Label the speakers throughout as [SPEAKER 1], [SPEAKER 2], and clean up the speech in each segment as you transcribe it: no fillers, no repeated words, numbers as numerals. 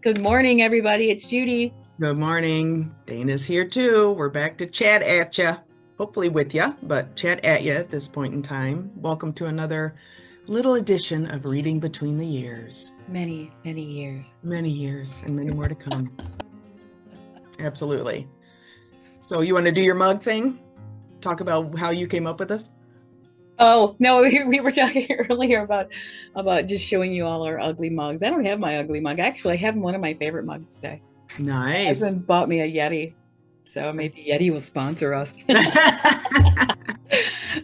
[SPEAKER 1] Good morning, everybody. It's Judy.
[SPEAKER 2] Good morning. Dana's here too. We're back to chat at ya. Hopefully with ya, but chat at ya at this point in time. Welcome to another little edition of Reading Between the Years.
[SPEAKER 1] Many, many years.
[SPEAKER 2] Many years and many more to come. Absolutely. So you want to do your mug thing? Talk about how you came up with this?
[SPEAKER 1] Oh, no, we were talking earlier about just showing you all our ugly mugs. I don't have my ugly mug. Actually, I have one of my favorite mugs today. My
[SPEAKER 2] Nice.
[SPEAKER 1] husband bought me a Yeti, so maybe Yeti will sponsor us.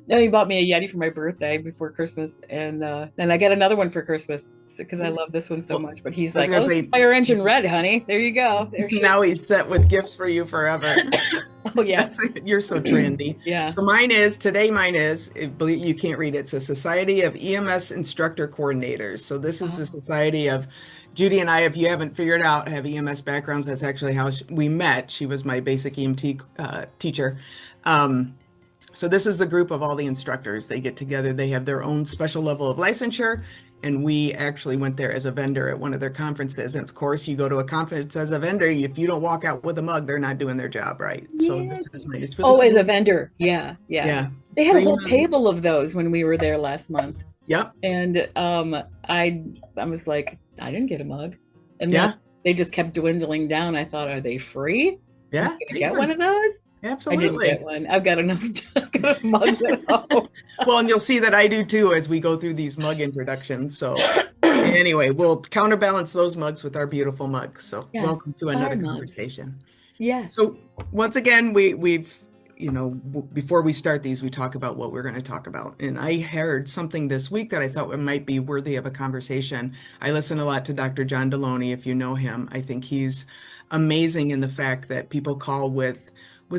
[SPEAKER 1] No, he bought me a Yeti for my birthday before Christmas, and then I get another one for Christmas because I love this one so
[SPEAKER 2] Well,
[SPEAKER 1] much. But he's
[SPEAKER 2] I was
[SPEAKER 1] like,
[SPEAKER 2] gonna
[SPEAKER 1] "Oh,
[SPEAKER 2] say
[SPEAKER 1] fire engine red, honey. There you go. There's your."
[SPEAKER 2] now he's set with gifts for you forever.
[SPEAKER 1] Oh yeah,
[SPEAKER 2] You're so trendy.
[SPEAKER 1] yeah.
[SPEAKER 2] So mine is, believe you can't read it. It's a Society of EMS Instructor Coordinators. So this is the
[SPEAKER 1] Oh,
[SPEAKER 2] society of Judy and I, if you haven't figured out, have EMS backgrounds. That's actually how we met. She was my basic EMT teacher. Um, so this is the group of all the instructors. They get together. They have their own special level of licensure. And we actually went there as a vendor at one of their conferences. And of course, you go to a conference as a vendor, if you don't walk out with a mug, they're not doing their job right. So
[SPEAKER 1] yeah.
[SPEAKER 2] this is mine. It's really
[SPEAKER 1] Oh, as a
[SPEAKER 2] cool.
[SPEAKER 1] vendor. Yeah, yeah.
[SPEAKER 2] Yeah.
[SPEAKER 1] They had a whole
[SPEAKER 2] 300.
[SPEAKER 1] table of those when we were there last month.
[SPEAKER 2] Yep.
[SPEAKER 1] And I was like, I didn't get a mug. And then
[SPEAKER 2] Yeah.
[SPEAKER 1] they just kept dwindling down. I thought, are they free? Am I
[SPEAKER 2] Yeah.
[SPEAKER 1] gonna
[SPEAKER 2] Take
[SPEAKER 1] get one
[SPEAKER 2] one.
[SPEAKER 1] of those? I didn't get
[SPEAKER 2] Absolutely.
[SPEAKER 1] one. I've got enough, I've got enough mugs at home.
[SPEAKER 2] Well, and you'll see that I do too as we go through these mug introductions. So anyway, we'll counterbalance those mugs with our beautiful mugs. So
[SPEAKER 1] Yes,
[SPEAKER 2] welcome to
[SPEAKER 1] our
[SPEAKER 2] another
[SPEAKER 1] mugs.
[SPEAKER 2] conversation.
[SPEAKER 1] Yes.
[SPEAKER 2] So once again, we've, before we start these, we talk about what we're going to talk about. And I heard something this week that I thought might be worthy of a conversation. I listen a lot to Dr. John Deloney, if you know him. I think he's amazing in the fact that people call with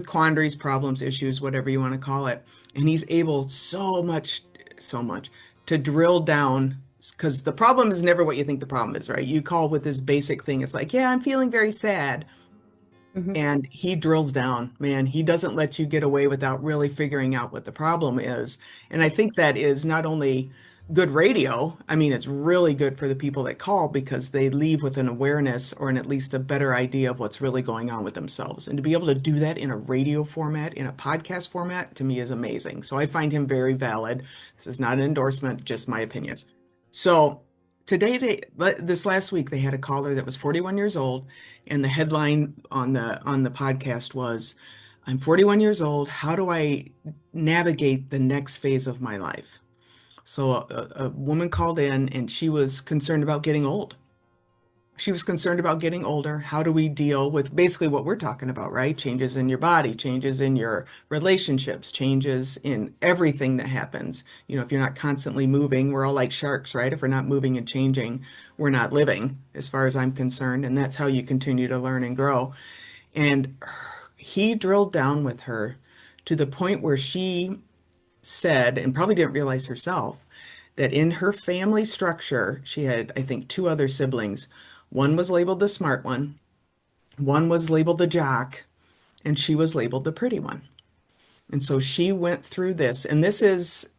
[SPEAKER 2] quandaries, problems, issues, whatever you want to call it. And he's able so much to drill down because the problem is never what you think the problem is, right? You call with this basic thing. It's like, yeah, I'm feeling very sad.
[SPEAKER 1] Mhm.
[SPEAKER 2] And he drills down, man. He doesn't let you get away without really figuring out what the problem is. And I think that is not only good radio, I mean, it's really good for the people that call because they leave with an awareness or at least a better idea of what's really going on with themselves. And to be able to do that in a radio format, in a podcast format, to me is amazing. So I find him very valid. This is not an endorsement, just my opinion. So this last week, they had a caller that was 41 years old, and the headline on the podcast was, "I'm 41 years old. How do I navigate the next phase of my life?" So a woman called in, and she was concerned about getting old. She was concerned about getting older. How do we deal with basically what we're talking about, right? Changes in your body, changes in your relationships, changes in everything that happens. If you're not constantly moving, we're all like sharks, right? If we're not moving and changing, we're not living, as far as I'm concerned. And that's how you continue to learn and grow. And he drilled down with her to the point where she said, and probably didn't realize herself, that in her family structure, she had, I think, two other siblings. One was labeled the smart one was labeled the jock, and she was labeled the pretty one. And so she went through this, and this is,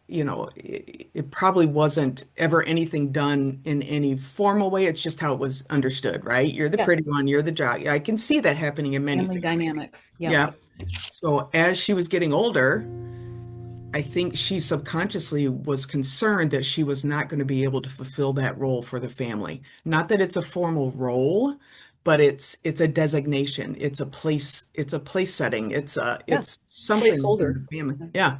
[SPEAKER 2] it probably wasn't ever anything done in any formal way. It's just how it was understood, right? You're the
[SPEAKER 1] Yeah.
[SPEAKER 2] pretty one, you're the jock. I can see that happening in many
[SPEAKER 1] Family
[SPEAKER 2] families.
[SPEAKER 1] dynamics. Yep.
[SPEAKER 2] Yeah. So as she was getting older, I think she subconsciously was concerned that she was not going to be able to fulfill that role for the family. Not that it's a formal role, but it's a designation. It's a place setting. It's a
[SPEAKER 1] Yeah.
[SPEAKER 2] it's something in
[SPEAKER 1] Placeholder.
[SPEAKER 2] the family. Yeah.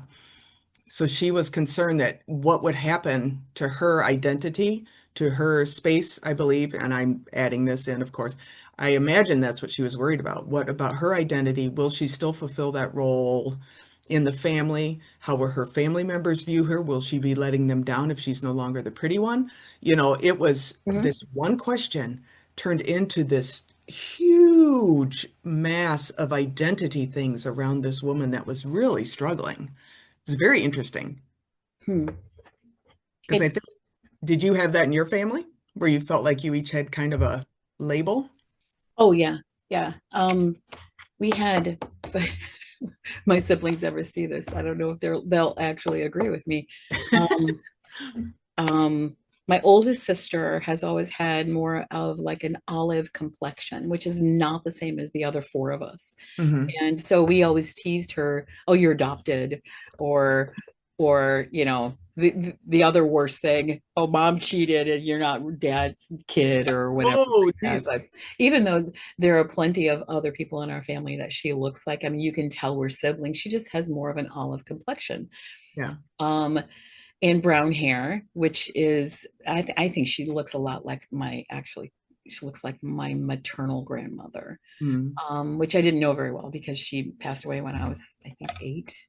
[SPEAKER 2] So she was concerned that what would happen to her identity, to her space, I believe, and I'm adding this in, of course. I imagine that's what she was worried about. What about her identity? Will she still fulfill that role in the family? How will her family members view her? Will she be letting them down if she's no longer the pretty one? It was
[SPEAKER 1] Mhm.
[SPEAKER 2] this one question turned into this huge mass of identity things around this woman that was really struggling. It was very interesting
[SPEAKER 1] Hmm.
[SPEAKER 2] because I
[SPEAKER 1] It's
[SPEAKER 2] think, did you have that in your family where you felt like you each had kind of a label?
[SPEAKER 1] Oh yeah, yeah. We had my siblings ever see this. I don't know if they'll actually agree with me. Um, um, My oldest sister has always had more of like an olive complexion, which is not the same as the other four of us.
[SPEAKER 2] Hmm.
[SPEAKER 1] And so we always teased her, "Oh, you're adopted," or the other worst thing, "Oh, mom cheated and you're not dad's kid," or whatever
[SPEAKER 2] Oh,
[SPEAKER 1] like that.
[SPEAKER 2] geez.
[SPEAKER 1] But even though there are plenty of other people in our family that she looks like, I mean, you can tell we're siblings. She just has more of an olive complexion.
[SPEAKER 2] Yeah.
[SPEAKER 1] Um, and brown hair, which is I think she looks a lot like she looks like my maternal grandmother,
[SPEAKER 2] Mm.
[SPEAKER 1] which I didn't know very well because she passed away when I was, I think, 8.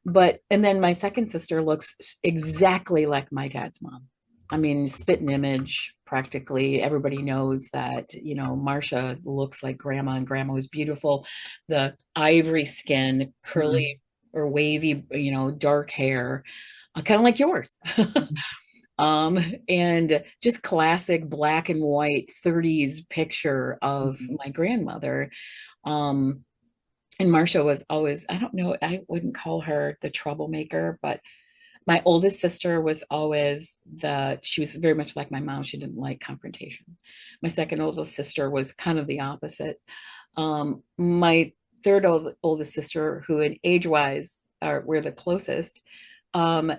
[SPEAKER 1] But and then my second sister looks exactly like my dad's mom. I mean, spit and image practically. Everybody knows that, Marcia looks like grandma, and grandma was beautiful. The ivory skin,
[SPEAKER 2] Mm.
[SPEAKER 1] curly or wavy, dark hair, kind of like yours. um, and just classic black and white 30s picture of
[SPEAKER 2] Mhm.
[SPEAKER 1] my grandmother. Um, and Marcia was always, I don't know, I wouldn't call her the troublemaker, but my oldest sister was always she was very much like my mom. She didn't like confrontation. My second oldest sister was kind of the opposite. My third oldest sister, who in age wise are we're the closest,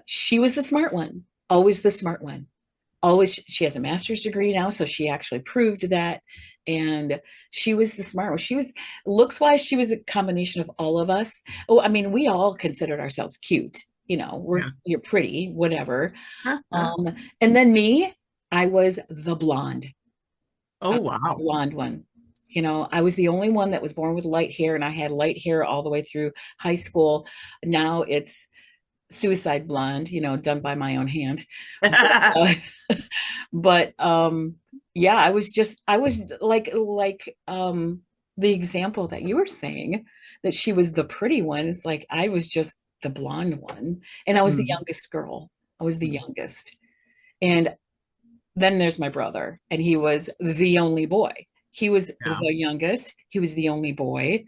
[SPEAKER 1] she was the smart one, always the smart one. Always, she has a master's degree now, so she actually proved that. And she was the smart one. She was, looks wise, she was a combination of all of us. Oh, I mean, we all considered ourselves cute.
[SPEAKER 2] Yeah.
[SPEAKER 1] You're pretty, whatever.
[SPEAKER 2] Huh, huh.
[SPEAKER 1] Um, and then me, I was the blonde. I
[SPEAKER 2] Oh,
[SPEAKER 1] was the
[SPEAKER 2] wow.
[SPEAKER 1] blonde one. I was the only one that was born with light hair, and I had light hair all the way through high school. Now it's suicide blonde, done by my own hand. But, but yeah, I was the example that you were saying, that she was the pretty one. It's like I was just the blonde one, and I was the
[SPEAKER 2] Mm.
[SPEAKER 1] youngest girl. I was the youngest. And then there's my brother, and he was the only boy. He was the
[SPEAKER 2] Yeah.
[SPEAKER 1] youngest, he was the only boy,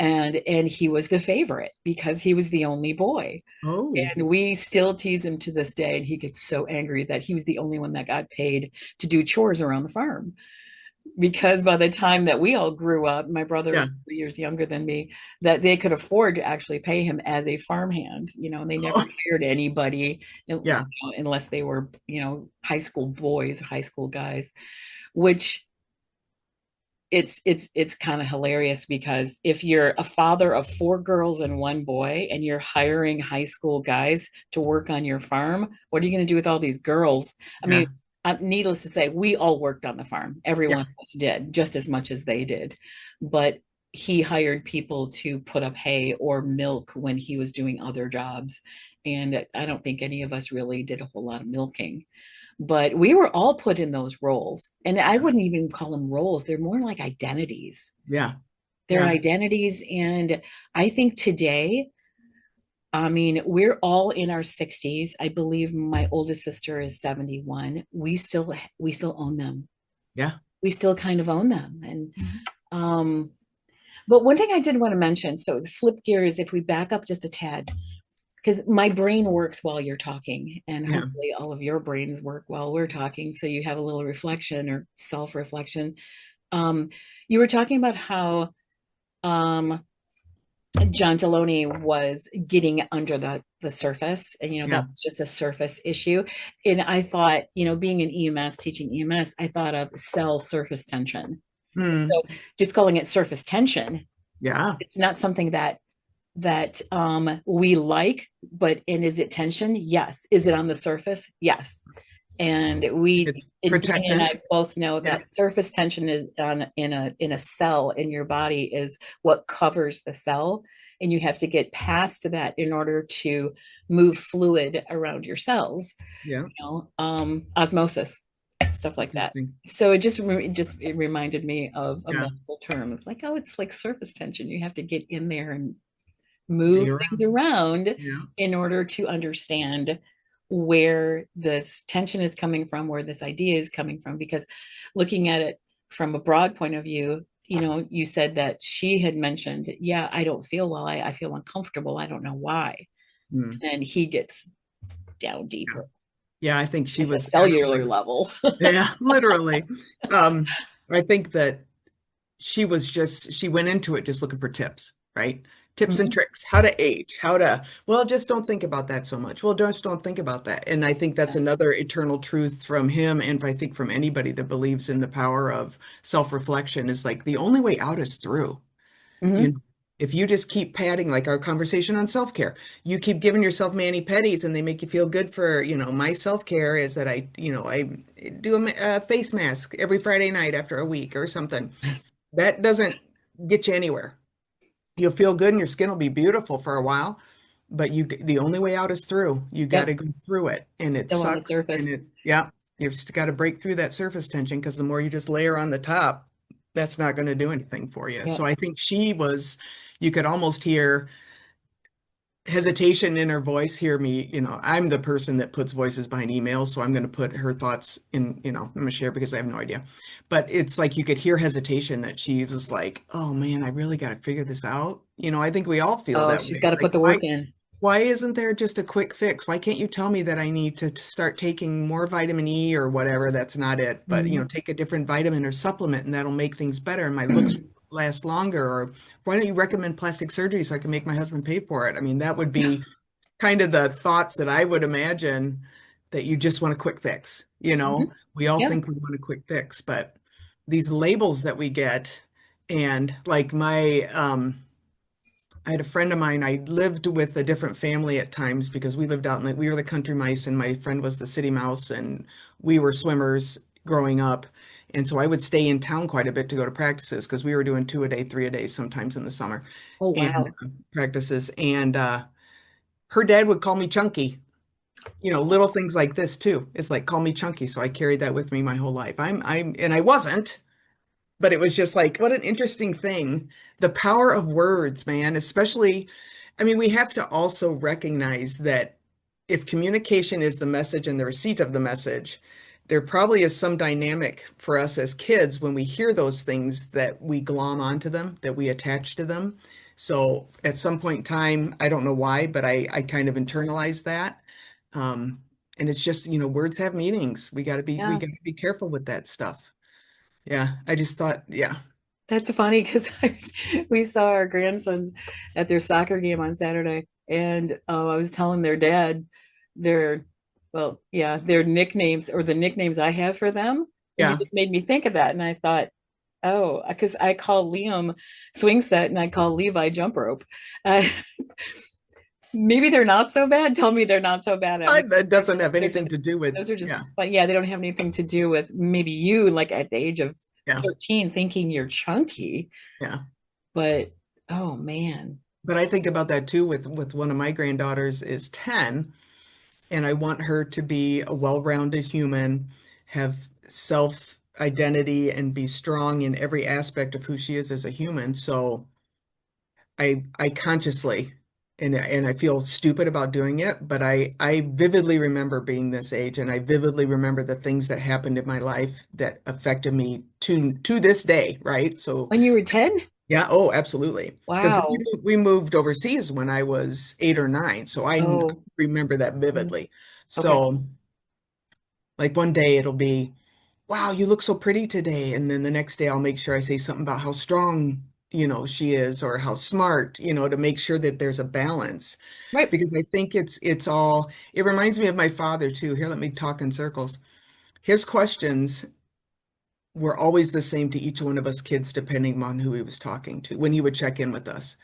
[SPEAKER 1] and he was the favorite because he was the only boy.
[SPEAKER 2] Oh,
[SPEAKER 1] And we still tease him to this day, and he gets so angry that he was the only one that got paid to do chores around the farm. Because by the time that we all grew up, my brother
[SPEAKER 2] yeah.
[SPEAKER 1] is 3 years younger than me, that they could afford to actually pay him as a farmhand. And they never
[SPEAKER 2] Oh,
[SPEAKER 1] hired anybody,
[SPEAKER 2] yeah.
[SPEAKER 1] unless they were, high school boys, high school guys, which it's kind of hilarious, because if you're a father of 4 girls and 1 boy and you're hiring high school guys to work on your farm, what are you going to do with all these girls? I mean,
[SPEAKER 2] Yeah.
[SPEAKER 1] needless to say, we all worked on the farm. Every one
[SPEAKER 2] Yeah.
[SPEAKER 1] of us did just as much as they did. But he hired people to put up hay or milk when he was doing other jobs. And I don't think any of us really did a whole lot of milking, but we were all put in those roles. And I
[SPEAKER 2] Yeah.
[SPEAKER 1] wouldn't even call them roles. They're more like identities.
[SPEAKER 2] Yeah.
[SPEAKER 1] They're
[SPEAKER 2] Yeah.
[SPEAKER 1] identities. And I think today, I mean, we're all in our 60s. I believe my oldest sister is 71. We still own them.
[SPEAKER 2] Yeah.
[SPEAKER 1] We still kind of own them. And
[SPEAKER 2] Mhm.
[SPEAKER 1] um, but one thing I did want to mention, so flip gears, if we back up just a tad, because my brain works while you're talking, and
[SPEAKER 2] Yeah.
[SPEAKER 1] hopefully all of your brains work while we're talking, so you have a little reflection or self-reflection. um, you were talking about how um, John Deloney was getting under the surface, and that
[SPEAKER 2] Yeah.
[SPEAKER 1] was just a surface issue. And I thought, being an EMS, teaching EMS, I thought of cell surface tension.
[SPEAKER 2] Mm.
[SPEAKER 1] So just calling it surface tension,
[SPEAKER 2] Yeah.
[SPEAKER 1] it's not something that we like, and is it tension? Yes. Is it on the surface? Yes. And
[SPEAKER 2] It's
[SPEAKER 1] Danny and
[SPEAKER 2] protectant.
[SPEAKER 1] I both know
[SPEAKER 2] Yeah.
[SPEAKER 1] that surface tension is in a cell in your body, is what covers the cell, and you have to get past that in order to move fluid around your cells.
[SPEAKER 2] Yeah.
[SPEAKER 1] Osmosis, stuff like that.
[SPEAKER 2] Interesting.
[SPEAKER 1] So it reminded me of a
[SPEAKER 2] Yeah.
[SPEAKER 1] medical term. It's like, oh, it's like surface tension. You have to get in there and
[SPEAKER 2] Dig
[SPEAKER 1] move things
[SPEAKER 2] around.
[SPEAKER 1] around
[SPEAKER 2] Yeah.
[SPEAKER 1] in order to understand where this tension is coming from, where this idea is coming from. Because looking at it from a broad point of view, you said that she had mentioned, yeah, I don't feel well. I feel uncomfortable. I don't know why.
[SPEAKER 2] Mm.
[SPEAKER 1] And he gets down
[SPEAKER 2] Yeah.
[SPEAKER 1] deeper.
[SPEAKER 2] Yeah, I think she
[SPEAKER 1] at the
[SPEAKER 2] was
[SPEAKER 1] cellular
[SPEAKER 2] actually,
[SPEAKER 1] level.
[SPEAKER 2] yeah, literally. Um, I think that she went into it just looking for tips, right? Tips and
[SPEAKER 1] Mhm,
[SPEAKER 2] tricks, how to age, how to, well, just don't think about that so much. Well, just don't think about that. And I think that's
[SPEAKER 1] yeah.
[SPEAKER 2] another eternal truth from him. And I think from anybody that believes in the power of self-reflection is like the only way out is through. You
[SPEAKER 1] Mhm.
[SPEAKER 2] know, if you just keep patting, like our conversation on self-care, you keep giving yourself mani-pedis and they make you feel good for, my self-care is that I do a face mask every Friday night after a week or something. That doesn't get you anywhere. You'll feel good and your skin will be beautiful for a while, but the only way out is through. You got to
[SPEAKER 1] Yep.
[SPEAKER 2] go through it, and it
[SPEAKER 1] Still on the
[SPEAKER 2] sucks. And
[SPEAKER 1] surface.
[SPEAKER 2] yeah, you've just got to break through that surface tension because the more you just layer on the top, that's not going to do anything for you. So
[SPEAKER 1] Yep.
[SPEAKER 2] I think you could almost hear hesitation in her voice. Hear me, I'm the person that puts voices behind emails, so I'm going to put her thoughts in, I'm going to share because I have no idea. But it's like you could hear hesitation that she was like, oh man, I really got to figure this out. I think we all feel
[SPEAKER 1] Oh,
[SPEAKER 2] that
[SPEAKER 1] she's
[SPEAKER 2] way.
[SPEAKER 1] got to
[SPEAKER 2] Like,
[SPEAKER 1] put the
[SPEAKER 2] why
[SPEAKER 1] work in.
[SPEAKER 2] why isn't there just a quick fix? Why can't you tell me that I need to start taking more vitamin E or whatever? That's not it. But,
[SPEAKER 1] Mhm.
[SPEAKER 2] take a different vitamin or supplement and that'll make things better and my looks last longer. Or why don't you recommend plastic surgery so I can make my husband pay for it? I mean, that would be kind of the thoughts that I would imagine that you just want a quick fix.
[SPEAKER 1] Mhm.
[SPEAKER 2] We all
[SPEAKER 1] Yeah.
[SPEAKER 2] think we want a quick fix, but these labels that we get and like I had a friend of mine. I lived with a different family at times because we lived out in we were the country mice and my friend was the city mouse and we were swimmers growing up. And so I would stay in town quite a bit to go to practices because we were doing 2 a day, 3 a day sometimes in the summer
[SPEAKER 1] Oh,
[SPEAKER 2] and
[SPEAKER 1] wow.
[SPEAKER 2] practices. And her dad would call me Chunky. Little things like this too. It's like call me Chunky. So I carried that with me my whole life. And I wasn't. But it was just like, what an interesting thing. The power of words, man, especially, I mean, we have to also recognize that if communication is the message and the receipt of the message, there probably is some dynamic for us as kids when we hear those things that we glom onto them, that we attach to them. So at some point in time, I don't know why, but I kind of internalized that. Um, and it's just, words have meanings. We
[SPEAKER 1] Yeah.
[SPEAKER 2] got to be careful with that stuff. Yeah, I just thought, yeah,
[SPEAKER 1] That's funny because we saw our grandsons at their soccer game on Saturday, and I was telling their dad their, well, yeah, their nicknames or the nicknames I have for them, and he
[SPEAKER 2] yeah.
[SPEAKER 1] just made me think of that, and I thought, oh, because I call Liam swing set and I call Levi jump rope. Uh, maybe they're not so bad. Tell me they're not so bad.
[SPEAKER 2] That doesn't have
[SPEAKER 1] They're
[SPEAKER 2] anything
[SPEAKER 1] just
[SPEAKER 2] to do with,
[SPEAKER 1] those are just
[SPEAKER 2] yeah,
[SPEAKER 1] like, yeah, they don't have anything to do with maybe you like at the age of
[SPEAKER 2] yeah,
[SPEAKER 1] 13 thinking you're chunky,
[SPEAKER 2] yeah.
[SPEAKER 1] but oh man.
[SPEAKER 2] But I think about that too with one of my granddaughters is 10, and I want her to be a well-rounded human, have self-identity, and be strong in every aspect of who she is as a human. So I consciously and I feel stupid about doing it, but I vividly remember being this age and I vividly remember the things that happened in my life that affected me to this day, right? So
[SPEAKER 1] When you were 10?
[SPEAKER 2] yeah, oh, absolutely. Because
[SPEAKER 1] Wow.
[SPEAKER 2] we moved overseas when I was 8 or 9, so I
[SPEAKER 1] Oh,
[SPEAKER 2] remember that
[SPEAKER 1] mm,
[SPEAKER 2] vividly.
[SPEAKER 1] okay.
[SPEAKER 2] So like one day it'll be, wow, you look so pretty today. And then the next day I'll make sure I say something about how strong, she is or how smart, to make sure that there's a balance.
[SPEAKER 1] Right.
[SPEAKER 2] Because I think it reminds me of my father too. Here, let me talk in circles. His questions were always the same to each one of us kids, depending on who he was talking to when he would check in with us.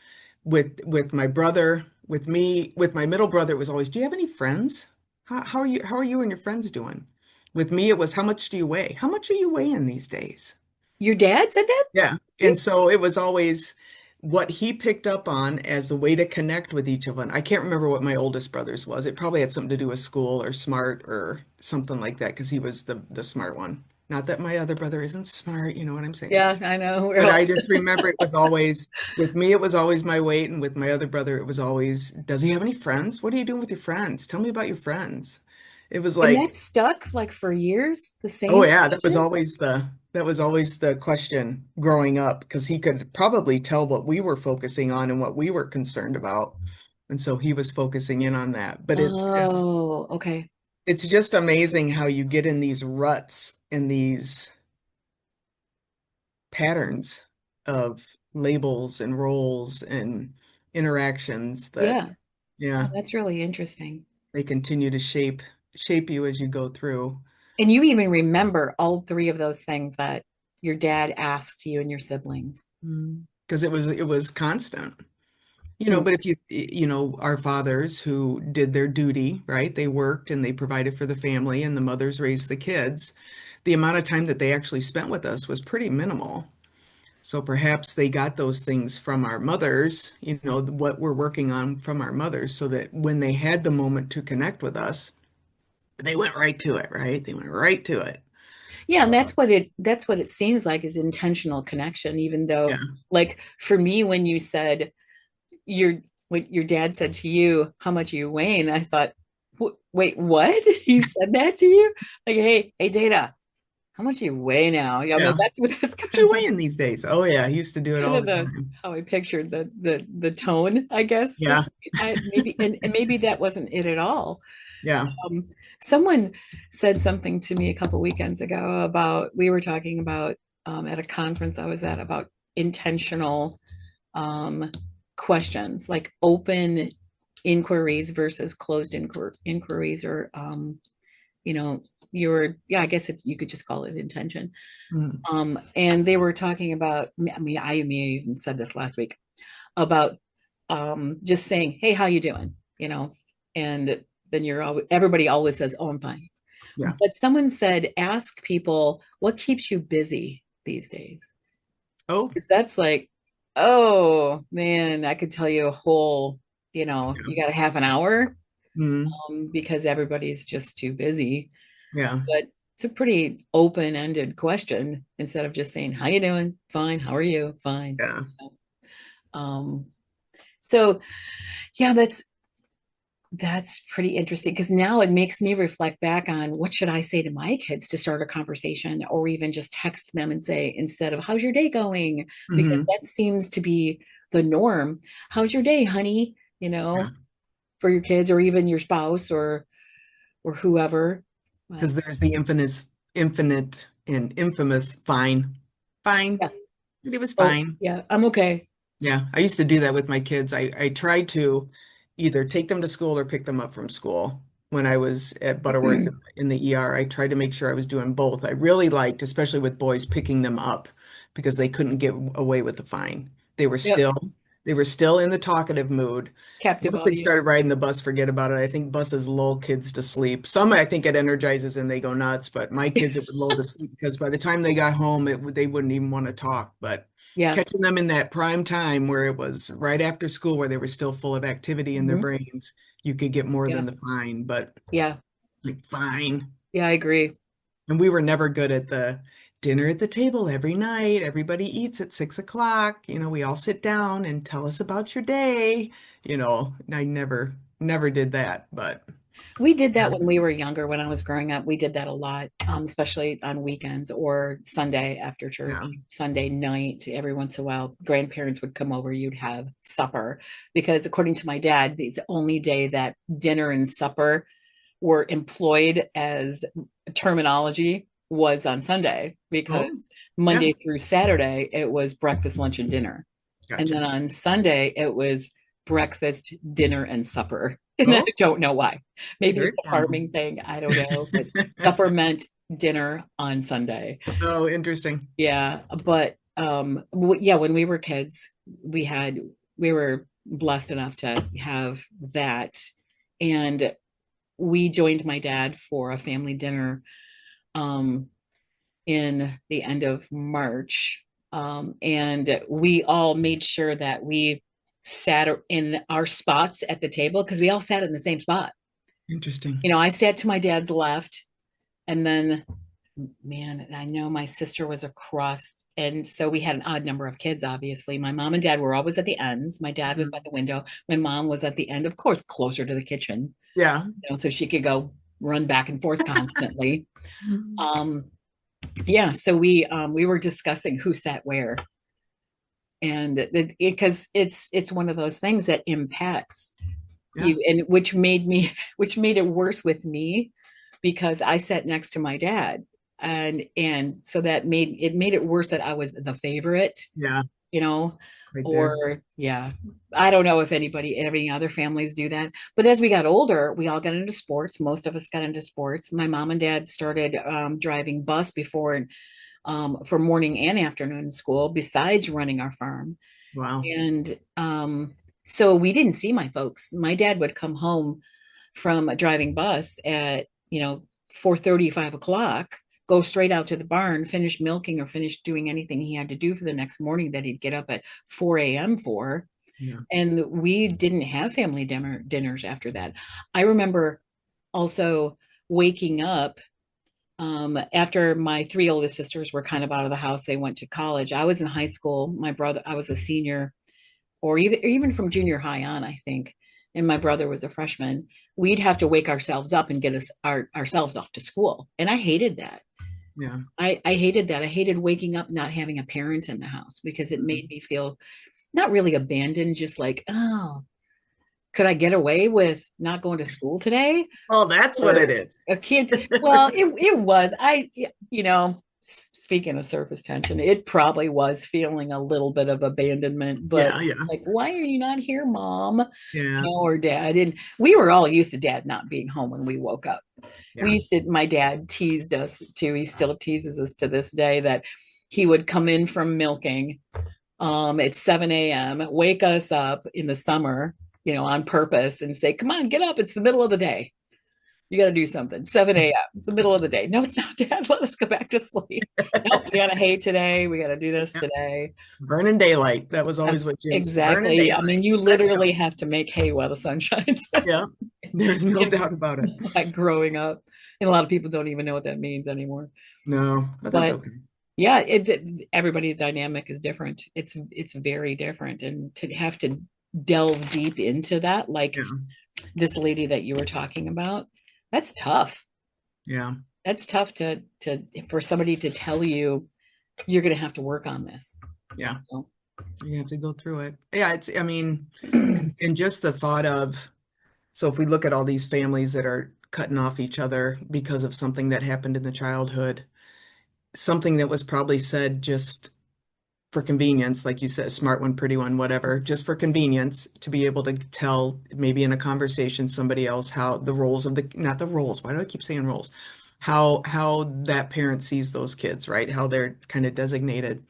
[SPEAKER 2] With my brother, with me, with my middle brother, it was always, do you have any friends? How are you and your friends doing? With me, it was how much do you weigh? How much are you weighing these days?
[SPEAKER 1] Your dad said that
[SPEAKER 2] Yeah.
[SPEAKER 1] to you?
[SPEAKER 2] And so it was always what he picked up on as a way to connect with each of them. I can't remember what my oldest brother's was. It probably had something to do with school or smart or something like that because he was the smart one. Not that my other brother isn't smart, you know what I'm saying?
[SPEAKER 1] Yeah, I know. We're
[SPEAKER 2] But
[SPEAKER 1] all
[SPEAKER 2] I just remember it was always with me, it was always my weight, and with my other brother, it was always, does he have any friends? What are you doing with your friends? Tell me about your friends. It was
[SPEAKER 1] and that
[SPEAKER 2] like,
[SPEAKER 1] stuck like for years, the
[SPEAKER 2] oh
[SPEAKER 1] same
[SPEAKER 2] yeah,
[SPEAKER 1] question.
[SPEAKER 2] that was always the question growing up because he could probably tell what we were focusing on and what we were concerned about. And so he was focusing in on that. But it's
[SPEAKER 1] Oh, okay.
[SPEAKER 2] it's just amazing how you get in these ruts and these patterns of labels and roles and interactions that,
[SPEAKER 1] Yeah. Oh,
[SPEAKER 2] yeah,
[SPEAKER 1] that's really interesting.
[SPEAKER 2] they continue to shape you as you go through.
[SPEAKER 1] And you even remember all three of those things that your dad asked you and your siblings.
[SPEAKER 2] Because it was constant.
[SPEAKER 1] Hmm.
[SPEAKER 2] But if our fathers who did their duty, right? They worked and they provided for the family and the mothers raised the kids. The amount of time that they actually spent with us was pretty minimal. So perhaps they got those things from our mothers, what we're working on from our mothers, so that when they had the moment to connect with us, they went right to it, right? They went right to it.
[SPEAKER 1] Yeah, and that's what it seems like is intentional connection, even though,
[SPEAKER 2] Yeah.
[SPEAKER 1] like, for me, when you said your what your dad said to you, how much are you weighing? I thought, wait, what? He said that to you? Like, hey, Data, how much you weigh now? Yeah, I mean,
[SPEAKER 2] Yeah.
[SPEAKER 1] that's
[SPEAKER 2] What you
[SPEAKER 1] kind of
[SPEAKER 2] weighing these days? Oh yeah, he used to do it
[SPEAKER 1] kind
[SPEAKER 2] all
[SPEAKER 1] of
[SPEAKER 2] the
[SPEAKER 1] the
[SPEAKER 2] time.
[SPEAKER 1] how I pictured the tone, I guess. But
[SPEAKER 2] Yeah.
[SPEAKER 1] I maybe and maybe that wasn't it at all.
[SPEAKER 2] Yeah.
[SPEAKER 1] Um, Someone said something to me a couple weekends ago about we were talking about at a conference I was at about intentional um, questions, like open inquiries versus closed inquiries, or you know, yeah, I guess you could just call it intention.
[SPEAKER 2] Mm.
[SPEAKER 1] And they were talking about, I mean, I may have even said this last week about just saying, "Hey, how you doing?" And then everybody always says, "Oh, I'm fine."
[SPEAKER 2] Yeah.
[SPEAKER 1] But someone said, "Ask people what keeps you busy these days,"
[SPEAKER 2] Oh,
[SPEAKER 1] because that's like, oh man, I could tell you a whole,
[SPEAKER 2] yeah.
[SPEAKER 1] you got a half an hour,
[SPEAKER 2] Mm.
[SPEAKER 1] because everybody's just too busy.
[SPEAKER 2] Yeah.
[SPEAKER 1] But it's a pretty open-ended question instead of just saying, "How you doing?" "Fine." "How are you?" "Fine."
[SPEAKER 2] Yeah.
[SPEAKER 1] Um, so yeah, that's pretty interesting, because now it makes me reflect back on what should I say to my kids to start a conversation, or even just text them and say, instead of "How's your day going?" Because
[SPEAKER 2] Hmm.
[SPEAKER 1] that seems to be the norm. "How's your day, honey?"
[SPEAKER 2] Yeah.
[SPEAKER 1] For your kids, or even your spouse, or whoever. But
[SPEAKER 2] Because there's the infinite and infamous fine. Fine.
[SPEAKER 1] yeah.
[SPEAKER 2] It was
[SPEAKER 1] Oh
[SPEAKER 2] fine.
[SPEAKER 1] yeah, I'm okay.
[SPEAKER 2] Yeah, I used to do that with my kids. I tried to either take them to school or pick them up from school. When I was at Butterworth in the ER, I tried to make sure I was doing both. I really liked, especially with boys, picking them up because they couldn't get away with the fine. They were
[SPEAKER 1] Yep.
[SPEAKER 2] still they were still in the talkative mood.
[SPEAKER 1] Captive
[SPEAKER 2] Once they
[SPEAKER 1] audience.
[SPEAKER 2] started riding the bus, forget about it. I think buses lull kids to sleep. Some I think it energizes and they go nuts, but my kids it would lull to sleep because by the time they got home, they wouldn't even want to talk. But
[SPEAKER 1] Yeah.
[SPEAKER 2] catching them in that prime time where it was right after school, where they were still full of activity in their
[SPEAKER 1] Mhm.
[SPEAKER 2] brains, you could get more
[SPEAKER 1] Yeah.
[SPEAKER 2] than the fine. But
[SPEAKER 1] Yeah.
[SPEAKER 2] like fine,
[SPEAKER 1] Yeah, I agree.
[SPEAKER 2] and we were never good at the dinner at the table every night. Everybody eats at 6 o'clock. We all sit down and tell us about your day. I never did that, but
[SPEAKER 1] We did that when we were younger. When I was growing up, we did that a lot, especially on weekends or Sunday after church,
[SPEAKER 2] yeah.
[SPEAKER 1] Sunday night. Every once in a while, grandparents would come over. You'd have supper, because according to my dad, it's the only day that dinner and supper were employed as terminology was on Sunday,
[SPEAKER 2] Oh,
[SPEAKER 1] because
[SPEAKER 2] yeah,
[SPEAKER 1] Monday through Saturday it was breakfast, lunch, and dinner. And then
[SPEAKER 2] gotcha.
[SPEAKER 1] on Sunday, it was breakfast, dinner, and supper. And I
[SPEAKER 2] Oh,
[SPEAKER 1] don't know why. Maybe
[SPEAKER 2] very
[SPEAKER 1] it's a
[SPEAKER 2] formal.
[SPEAKER 1] farming thing. I don't know. But supper meant dinner on Sunday.
[SPEAKER 2] Oh, interesting.
[SPEAKER 1] Yeah. But yeah, when we were kids, we were blessed enough to have that. And we joined my dad for a family dinner um, in the end of March. And we all made sure that we sat in our spots at the table, because we all sat in the same spot.
[SPEAKER 2] Interesting.
[SPEAKER 1] I sat to my dad's left, and then, man, I know my sister was across. And so we had an odd number of kids, obviously. My mom and dad were always at the ends. My dad was by
[SPEAKER 2] Mhm.
[SPEAKER 1] the window. My mom was at the end, of course, closer to the kitchen,
[SPEAKER 2] Yeah.
[SPEAKER 1] so she could go run back and forth constantly.
[SPEAKER 2] Mhm.
[SPEAKER 1] Um, yeah, so we were discussing who sat where, and because it's one of those things that impacts
[SPEAKER 2] Yeah.
[SPEAKER 1] you, and which made it worse with me, because I sat next to my dad. And so that made it worse that I was the favorite,
[SPEAKER 2] Yeah,
[SPEAKER 1] you know,
[SPEAKER 2] right there.
[SPEAKER 1] or yeah, I don't know if any other families do that. But as we got older, we all got into sports. Most of us got into sports. My mom and dad started driving bus before for morning and afternoon school, besides running our farm.
[SPEAKER 2] Wow.
[SPEAKER 1] And so we didn't see my folks. My dad would come home from a driving bus at, 4:30, 5 o'clock, go straight out to the barn, finish milking or finish doing anything he had to do for the next morning that he'd get up at 4 a.m. for.
[SPEAKER 2] Yeah.
[SPEAKER 1] And we didn't have family dinners after that. I remember also waking up after my three oldest sisters were kind of out of the house. They went to college. I was in high school. My brother, I was a senior, or even from junior high on, I think. And my brother was a freshman. We'd have to wake ourselves up and get ourselves off to school. And I hated that.
[SPEAKER 2] Yeah.
[SPEAKER 1] I hated that. I hated waking up not having a parent in the house because it made
[SPEAKER 2] Mhm.
[SPEAKER 1] me feel not really abandoned, just like, oh, could I get away with not going to school today?
[SPEAKER 2] Oh, that's what
[SPEAKER 1] Or
[SPEAKER 2] it is.
[SPEAKER 1] a kid. Well, it was. Speaking of surface tension, it probably was feeling a little bit of abandonment, but
[SPEAKER 2] Yeah, yeah,
[SPEAKER 1] like, why are you not here, mom?
[SPEAKER 2] yeah,
[SPEAKER 1] Or dad. And we were all used to dad not being home when we woke up.
[SPEAKER 2] yeah,
[SPEAKER 1] My dad teased us too. He still teases us to this day that he would come in from milking at 7 a.m., wake us up in the summer, on purpose and say, come on, get up. It's the middle of the day. You got to do something. 7 a.m. It's the middle of the day. No, it's not, Dad. Let us go back to sleep. Nope, we got to hay today. We got to do this
[SPEAKER 2] yeah.
[SPEAKER 1] today.
[SPEAKER 2] Burning daylight. That was always
[SPEAKER 1] That's
[SPEAKER 2] what Jim said. Burning
[SPEAKER 1] exactly. I mean,
[SPEAKER 2] daylight.
[SPEAKER 1] you
[SPEAKER 2] Let's go.
[SPEAKER 1] literally have to make hay while the sun shines.
[SPEAKER 2] Yeah. There's no doubt about it.
[SPEAKER 1] Like growing up, and a lot of people don't even know what that means anymore.
[SPEAKER 2] No, but that's
[SPEAKER 1] But
[SPEAKER 2] okay.
[SPEAKER 1] yeah, everybody's dynamic is different. It's very different, and to have to delve deep into that, like
[SPEAKER 2] Yeah.
[SPEAKER 1] this lady that you were talking about, that's tough.
[SPEAKER 2] Yeah.
[SPEAKER 1] That's tough to for somebody to tell you you're going to have to work on this.
[SPEAKER 2] Yeah.
[SPEAKER 1] So,
[SPEAKER 2] You have to go through it. Yeah, I mean,
[SPEAKER 1] mhm,
[SPEAKER 2] and just the thought of, so if we look at all these families that are cutting off each other because of something that happened in the childhood, something that was probably said just for convenience, like you said, smart one, pretty one, whatever, just for convenience to be able to tell maybe in a conversation somebody else how the roles of the, not the roles, why do I keep saying roles? How that parent sees those kids, right? How they're kind of designated.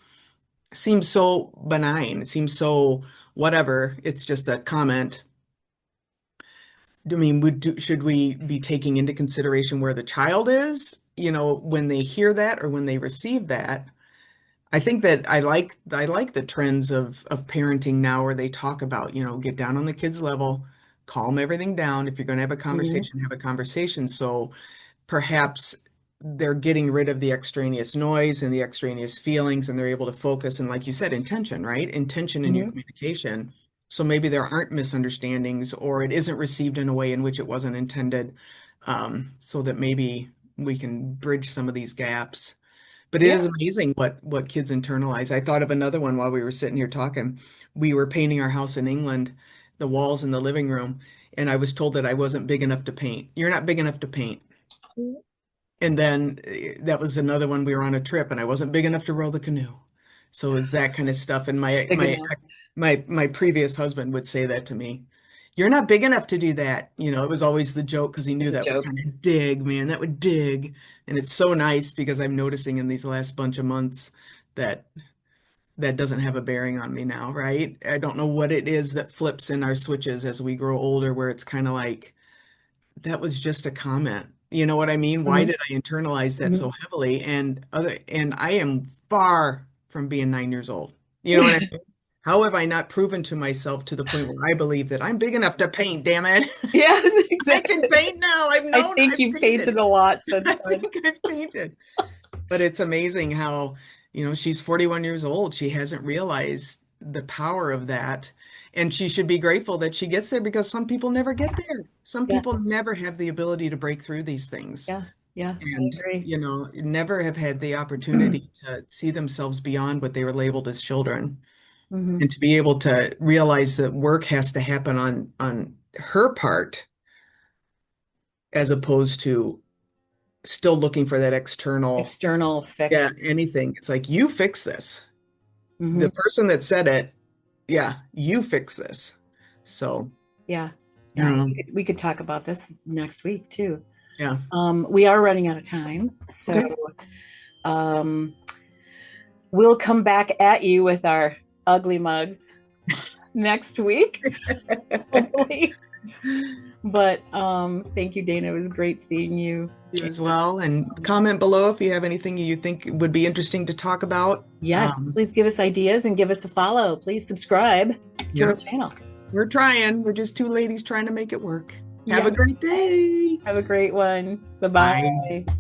[SPEAKER 2] Seems so benign. It seems so whatever. It's just a comment. I mean, should we be taking into consideration where the child is, when they hear that or when they receive that? I think that I like the trends of parenting now where they talk about, get down on the kid's level, calm everything down. If you're going to have a conversation. So perhaps they're getting rid of the extraneous noise and the extraneous feelings and they're able to focus and like you said, intention, right? Intention in your
[SPEAKER 1] mhm.
[SPEAKER 2] communication. So maybe there aren't misunderstandings or it isn't received in a way in which it wasn't intended. So that maybe we can bridge some of these gaps. But it
[SPEAKER 1] Yeah.
[SPEAKER 2] is amazing what kids internalize. I thought of another one while we were sitting here talking. We were painting our house in England, the walls in the living room, and I was told that I wasn't big enough to paint. You're not big enough to paint. And then that was another one. We were on a trip, and I wasn't big enough to row the canoe. So it's that kind of stuff. And my
[SPEAKER 1] Big
[SPEAKER 2] my
[SPEAKER 1] enough.
[SPEAKER 2] my previous husband would say that to me. You're not big enough to do that. It was always the joke because he knew
[SPEAKER 1] It's a
[SPEAKER 2] that would
[SPEAKER 1] joke.
[SPEAKER 2] kind of dig, man. That would dig. And it's so nice because I'm noticing in these last bunch of months that that doesn't have a bearing on me now, right? I don't know what it is that flips in our switches as we grow older, where it's kind of like, that was just a comment. You know what I mean? Why
[SPEAKER 1] Mhm,
[SPEAKER 2] did I internalize that so
[SPEAKER 1] mhm.
[SPEAKER 2] heavily? And I am far from being 9 years old. You know what I mean? How have I not proven to myself to the point where I believe that I'm big enough to paint, damn it?
[SPEAKER 1] Yeah,
[SPEAKER 2] I can
[SPEAKER 1] exactly.
[SPEAKER 2] paint now.
[SPEAKER 1] I think
[SPEAKER 2] I've
[SPEAKER 1] you've painted
[SPEAKER 2] painted.
[SPEAKER 1] a lot since
[SPEAKER 2] I
[SPEAKER 1] then.
[SPEAKER 2] think I've painted. But it's amazing how, she's 41 years old. She hasn't realized the power of that. And she should be grateful that she gets there because some people never get there. Some
[SPEAKER 1] Yeah,
[SPEAKER 2] people never have the ability to break through these things
[SPEAKER 1] yeah, yeah. I
[SPEAKER 2] and,
[SPEAKER 1] agree.
[SPEAKER 2] never have had the opportunity to see themselves beyond what they were labeled as children.
[SPEAKER 1] Hmm.
[SPEAKER 2] And to be able to realize that work has to happen on her part as opposed to still looking for that external,
[SPEAKER 1] external
[SPEAKER 2] yeah,
[SPEAKER 1] fix.
[SPEAKER 2] anything. It's like, you fix this. The
[SPEAKER 1] Hmm.
[SPEAKER 2] person that said it, yeah, you fix this. So,
[SPEAKER 1] Yeah.
[SPEAKER 2] I don't
[SPEAKER 1] Yeah.
[SPEAKER 2] know.
[SPEAKER 1] We could talk about this next week too.
[SPEAKER 2] Yeah.
[SPEAKER 1] We are running out of time. So
[SPEAKER 2] Okay.
[SPEAKER 1] um, we'll come back at you with our ugly mugs next week, hopefully. But thank you, Dana. It was great seeing you.
[SPEAKER 2] You as well. And comment below if you have anything you think would be interesting to talk about.
[SPEAKER 1] Yes, please give us ideas and give us a follow. Please subscribe to our
[SPEAKER 2] Yep.
[SPEAKER 1] channel.
[SPEAKER 2] We're trying. We're just two ladies trying to make it work. Have
[SPEAKER 1] Yeah.
[SPEAKER 2] a great day.
[SPEAKER 1] Have a great one. Bye
[SPEAKER 2] Bye.
[SPEAKER 1] bye.